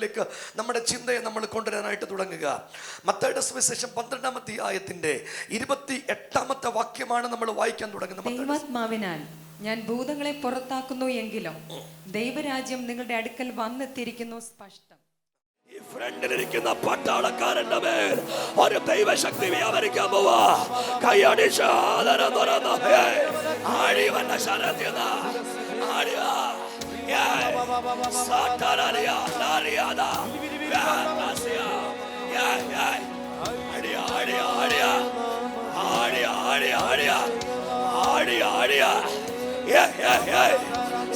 കാര്യങ്ങളിലേക്ക് നമ്മുടെ ചിന്തയെ നമ്മൾ കൊണ്ടുവരാനായിട്ട് തുടങ്ങുക. മത്തായിയുടെ സുവിശേഷം 12-ാം അധ്യായത്തിന്റെ 28-ാമത്തെ വാക്യമാണ് നമ്മൾ വായിക്കാൻ തുടങ്ങുന്നത്. ദൈവാത്മാവിനാൽ ഞാൻ ഭൂതങ്ങളെ പുറത്താക്കുന്നു എങ്കിലും ദൈവരാജ്യം നിങ്ങളുടെ അടുക്കൽ വന്നെത്തിയിരിക്കുന്നു സ്പഷ്ടം. ഈ ഫ്രണ്ടിലിരിക്കുന്ന പട്ടാളക്കാരന്റെ മേൽ ഒരു ദൈവശക്തി വ്യാപരിക്കാൻ പോവാ. കൈയടിച്ച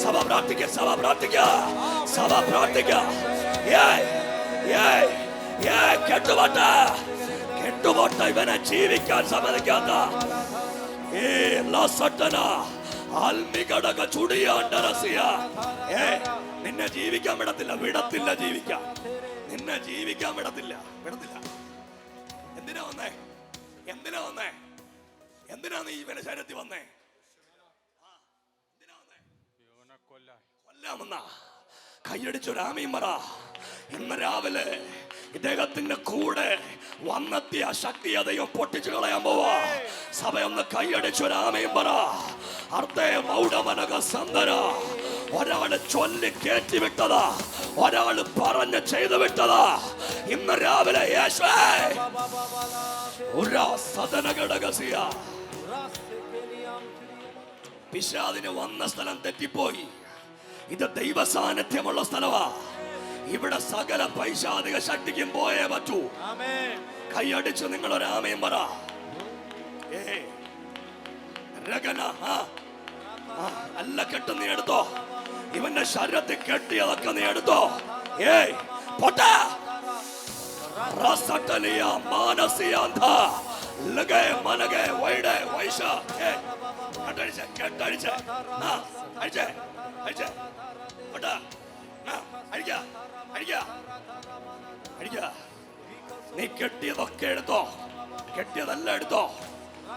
സഭ പ്രാർത്ഥിക്ക, സഭ പ്രാർത്ഥിക്ക, സഭ പ്രാർത്ഥിക്ക. കെട്ടുപോട്ട ഇവനെ ജീവിക്കാൻ സമ്മതിക്കാത്ത നിന്നെ ജീവിക്കാൻ വിടത്തില്ല, വിടത്തില്ല, ജീവിക്കാൻ നിന്നെ ജീവിക്കാൻ വിടത്തില്ല, വിടത്തില്ല. എന്തിനാ വന്നേ? എന്തിനാ വന്നേ? എന്തിനാ നീ ഇവനെ ശരീരത്തിൽ വന്നേ? കൊല്ലാമെന്ന കൈയടിച്ചൊരാമയും പറ. ഇന്ന് രാവിലെ ഇദ്ദേഹത്തിന്റെ കൂടെ വന്നെത്തിയ ശക്തി അതെയോ പൊട്ടിച്ചു കളയാൻ പോവാ. സഭയൊന്ന് കൈയടിച്ചൊരാമയും പറ. അർദ്ധേ മൗഢമനക സന്ദര. ഒരാള് ചൊല്ലി കയറ്റി വിട്ടതാ, ഒരാള് പറഞ്ഞ് ചെയ്തു വിട്ടതാ. ഇന്ന് രാവിലെ പിശാദിന് വന്ന സ്ഥലം തെറ്റിപ്പോയി. ഇത് ദൈവ സാന്നിധ്യമുള്ള സ്ഥലമാ. ഇവിടെ സകല പൈശാചിക ശക്തിക്കും പോയേ പറ്റൂ. കൈയടിച്ച് നിങ്ങൾ ഒരാമയും പറ. അല്ല കെട്ട് നീ എടുത്തോ, ഇവന്റെ ശരീരത്തിൽ കെട്ടിയതൊക്കെ നീ എടുത്തോ. നീ കെട്ടിയതൊക്കെ എടുത്തോ, കെട്ടിയതെല്ലാം എടുത്തോ.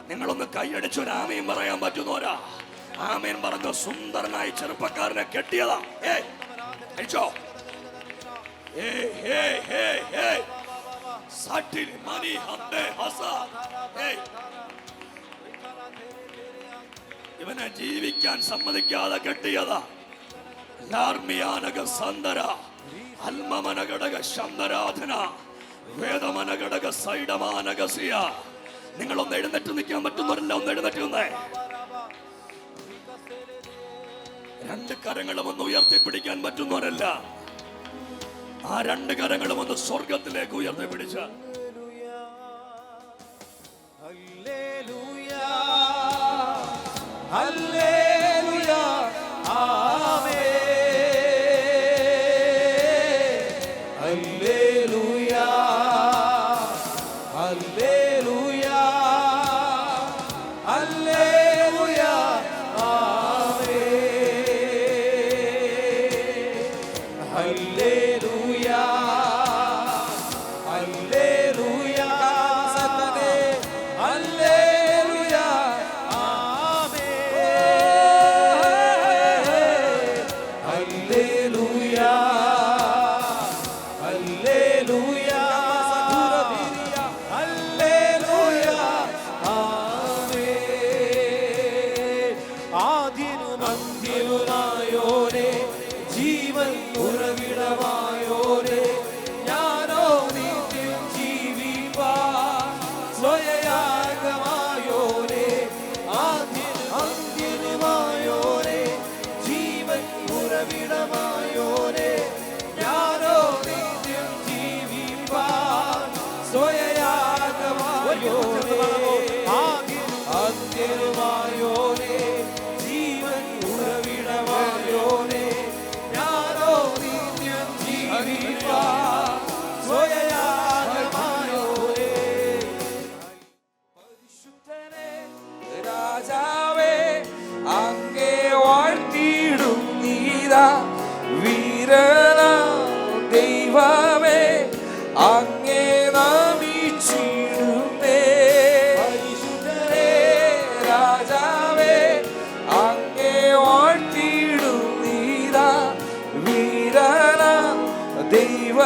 നിങ്ങളൊന്ന് കൈയടിച്ചു ആമേൻ പറയാൻ പറ്റുന്നോരാ? ആമേൻ പറഞ്ഞു. സുന്ദരനായി ചെറുപ്പക്കാരനെ കെട്ടിയതാ. അഴിച്ചോ. ഇവനെ ജീവിക്കാൻ സമ്മതിക്കാതെ കെട്ടിയതാ. നിങ്ങളൊന്ന് എഴുന്നേറ്റ് നിൽക്കാൻ പറ്റുന്നവരല്ല, ഒന്ന് എഴുന്നേറ്റ് നിന്നേ. രണ്ട് കരങ്ങളും ഒന്ന് ഉയർത്തിപ്പിടിക്കാൻ പറ്റുന്നവരല്ല, ആ രണ്ട് കരങ്ങളും ഒന്ന് സ്വർഗത്തിലേക്ക് ഉയർത്തിപ്പിടിച്ച ദൈവ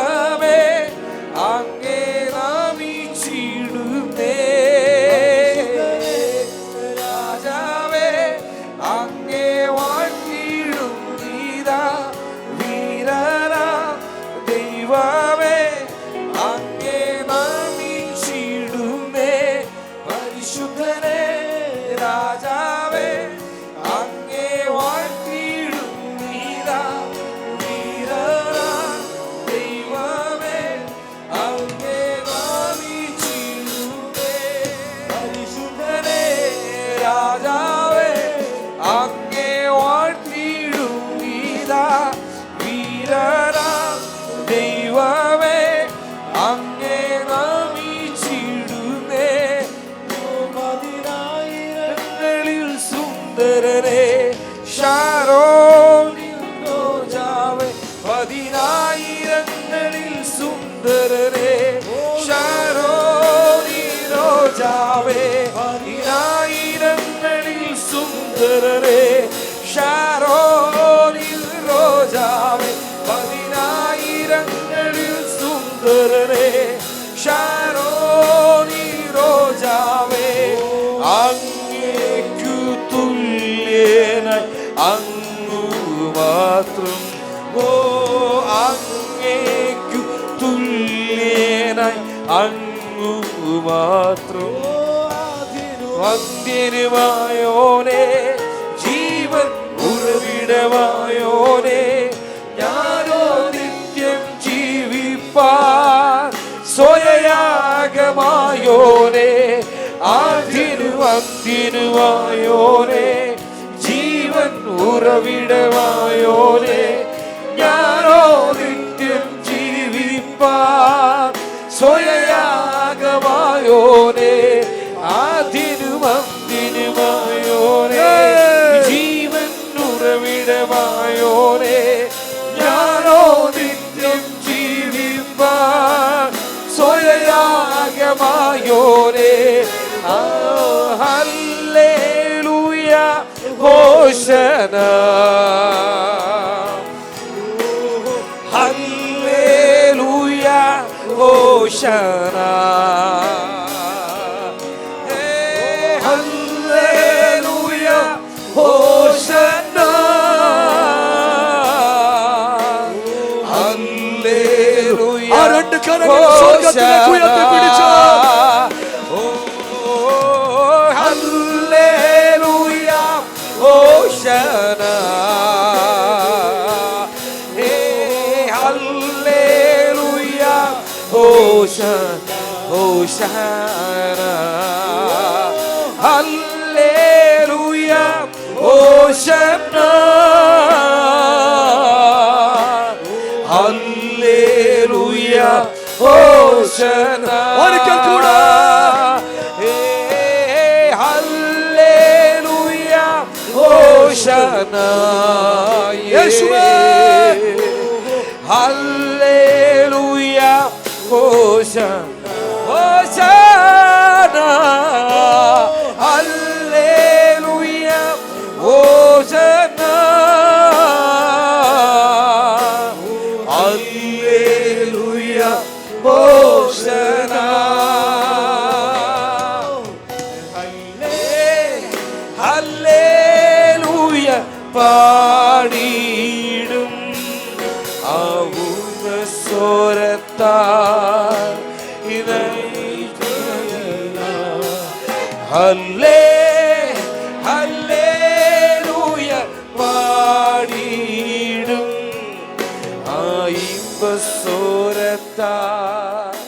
സുന്ദരനെ ഷാരോനി റോജാവേ അങ്ങേക്കു തുല്യനായി അങ്ങു മാത്രം ഓ അങ്ങേക്കു തുല്യനായി അങ്ങു മാത്രം വന്ധ്യനുമായോനെ ജീവൻ ഉറവിടമായോനെ ഞാനോ നിത്യം ജീവിപ്പാൻ സ്വയയാഗമായോനെ ആദ്യനുമായോനെ ജീവൻ ഉറവിടമായോനെ ഞാനോ നിത്യം ജീവിപ്പാൻ സ്വയയാഗമായോനെ ആദ്യനുമായോനെ ജീവൻ ഉറവിടമായോനെ ഞാനോ നിത്യം ജീവിപ്പാൻ സ്വയയാഗമായോനെ ഹല്ലേലൂയ ഹോശന ഹല്ലേലൂയ ഹോശന ഹല്ലേലൂയ ഹോശന ഹല്ലേലൂയ ആ രണ്ട് കരങ്ങൾ സ്വർഗ്ഗത്തിലേക്ക് ഉയർത്തിപ്പിടിച്ച് ഹല്ലേലൂയ ഹോശന ഹല്ലേലൂയ ഹോശന ഹോശന ഹല്ലേലൂയ ഹോശന ഹല്ലേലൂയ ഹോശന ഒരിക്കൽ കൂടെ ഹല്ലേലൂയ ഹോശന യേശുവേ ഹല്ലേലൂയ ഹോശന ഹോശന ഹല്ലേലൂയ ഹോശന ഹല്ലേലൂയ ഹോശന ഹല്ലേലൂയ പാടിയിടും ആവുന്ന സ്വരത്താൽ ഹല്ലേലൂയ പാടിയിടും ആ ഇമ്പ സ്വരത്താൽ